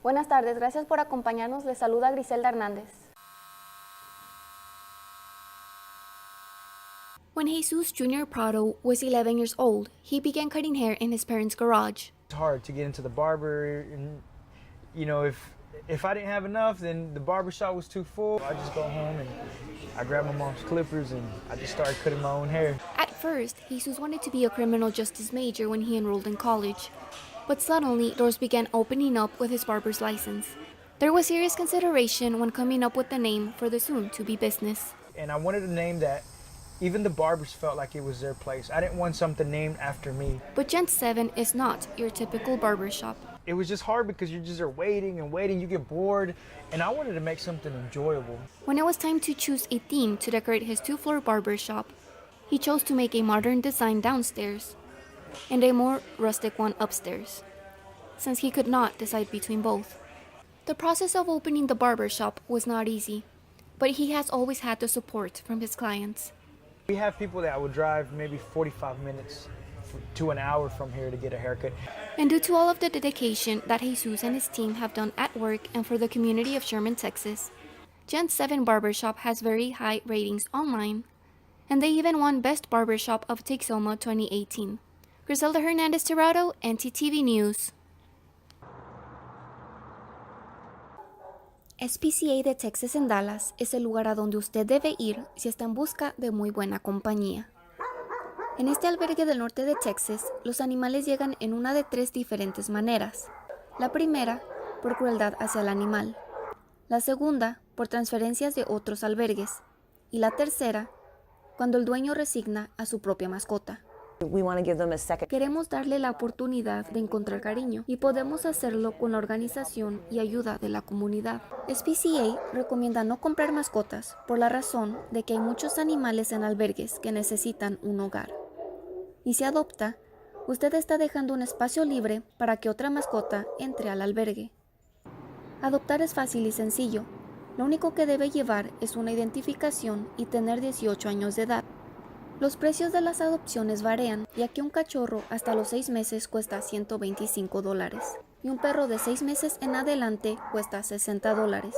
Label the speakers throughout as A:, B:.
A: Buenas tardes, gracias por acompañarnos. Les saluda Griselda Hernández. When Jesus Jr. Prado was 11 years old, he began cutting hair in his parents' garage.
B: It's hard to get into the barber, and if I didn't have enough, then the barber shop was too full. I just go home and I grab my mom's clippers and I just started cutting my own hair.
A: At first, Jesus wanted to be a criminal justice major when he enrolled in college. But suddenly, doors began opening up with his barber's license. There was serious consideration when coming up with the name for the soon-to-be business.
B: And I wanted a name that even the barbers felt like it was their place. I didn't want something named after me.
A: But Gent 7 is not your typical barber shop.
B: It was just hard because you just are waiting and waiting, you get bored, and I wanted to make something enjoyable.
A: When it was time to choose a theme to decorate his 2-floor barber shop, he chose to make a modern design downstairs and a more rustic one upstairs, since he could not decide between both. The process of opening the barber shop was not easy, but he has always had the support from his clients.
B: We have people that would drive maybe 45 minutes to an hour from here to get a haircut.
A: And due to all of the dedication that Jesus and his team have done at work and for the community of Sherman, Texas, Gent 7 Barbershop has very high ratings online, and they even won Best Barbershop of Texoma 2018. Griselda Hernandez Tirado, NTTV News. SPCA de Texas en Dallas es el lugar a donde usted debe ir si está en busca de muy buena compañía. En este albergue del norte de Texas, los animales llegan en una de 3 diferentes maneras. La primera, por crueldad hacia el animal. La segunda, por transferencias de otros albergues. Y la tercera, cuando el dueño resigna a su propia mascota. Queremos darle la oportunidad de encontrar cariño y podemos hacerlo con la organización y ayuda de la comunidad. SPCA recomienda no comprar mascotas por la razón de que hay muchos animales en albergues que necesitan un hogar. Y si adopta, usted está dejando un espacio libre para que otra mascota entre al albergue. Adoptar es fácil y sencillo. Lo único que debe llevar es una identificación y tener 18 años de edad. Los precios de las adopciones varían, ya que un cachorro hasta los 6 meses cuesta $125 y un perro de 6 meses en adelante cuesta $60.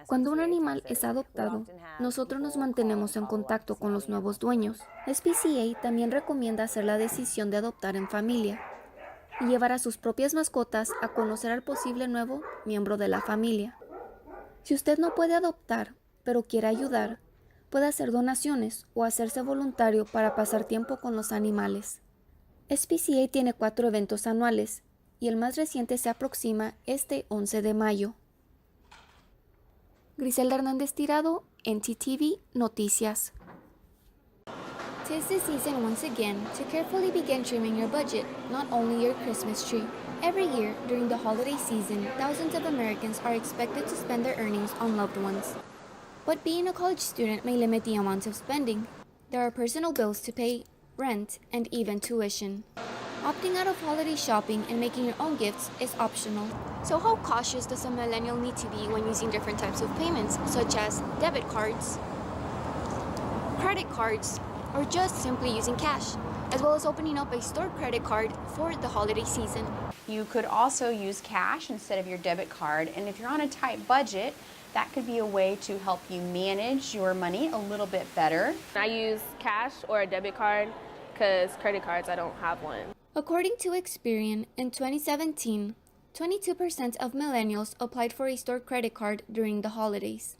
A: Cuando un animal es adoptado, nosotros nos mantenemos en contacto con los nuevos dueños. SPCA también recomienda hacer la decisión de adoptar en familia y llevar a sus propias mascotas a conocer al posible nuevo miembro de la familia. Si usted no puede adoptar, pero quiere ayudar, puede hacer donaciones o hacerse voluntario para pasar tiempo con los animales. SPCA tiene 4 eventos anuales y el más reciente se aproxima este 11 de mayo. Griselda Hernández Tirado, NTTV Noticias. 'Tis the season once again to carefully begin trimming your budget, not only your Christmas tree. Every year, during the holiday season, thousands of Americans are expected to spend their earnings on loved ones. But being a college student may limit the amount of spending. There are personal bills to pay, rent, and even tuition. Opting out of holiday shopping and making your own gifts is optional. So how cautious does a millennial need to be when using different types of payments, such as debit cards, credit cards, or just simply using cash, as well as opening up a stored credit card for the holiday season?
C: You could also use cash instead of your debit card, and if you're on a tight budget, that could be a way to help you manage your money a little bit better.
D: I use cash or a debit card because credit cards, I don't have one.
A: According to Experian, in 2017, 22% of millennials applied for a stored credit card during the holidays.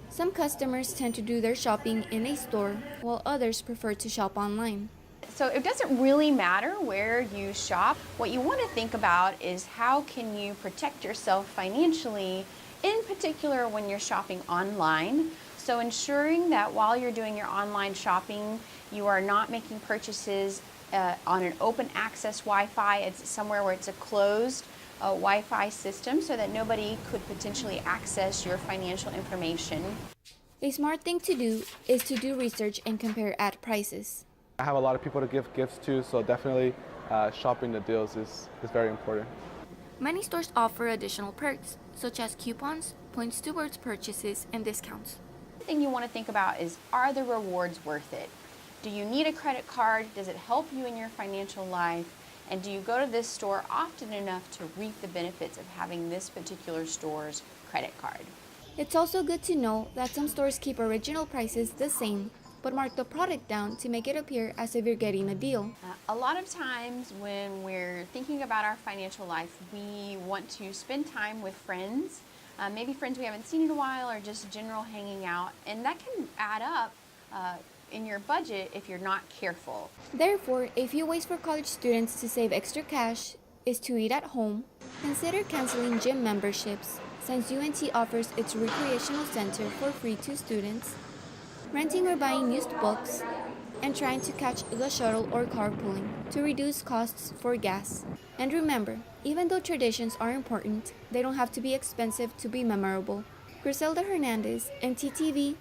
A: Some customers tend to do their shopping in a store, while others prefer to shop online.
C: So it doesn't really matter where you shop. What you want to think about is how can you protect yourself financially, in particular when you're shopping online. So ensuring that while you're doing your online shopping, you are not making purchases on an open access Wi-Fi. It's somewhere where it's a closed Wi-Fi system so that nobody could potentially access your financial information.
A: A smart thing to do is to do research and compare ad prices.
E: I have a lot of people to give gifts to, so definitely shopping the deals is very important.
A: Many stores offer additional perks, such as coupons, points towards purchases, and discounts.
C: The thing you want to think about is, are the rewards worth it? Do you need a credit card? Does it help you in your financial life? And do you go to this store often enough to reap the benefits of having this particular store's credit card?
A: It's also good to know that some stores keep original prices the same, but mark the product down to make it appear as if you're getting a deal.
C: A lot of times when we're thinking about our financial life, we want to spend time with friends, maybe friends we haven't seen in a while, or just general hanging out, and that can add up in your budget if you're not careful.
A: Therefore, a few ways for college students to save extra cash is to eat at home, consider canceling gym memberships, since UNT offers its recreational center for free to students, renting or buying used books, and trying to catch the shuttle or carpooling to reduce costs for gas. And remember, even though traditions are important, they don't have to be expensive to be memorable. Griselda Hernandez, NTTV,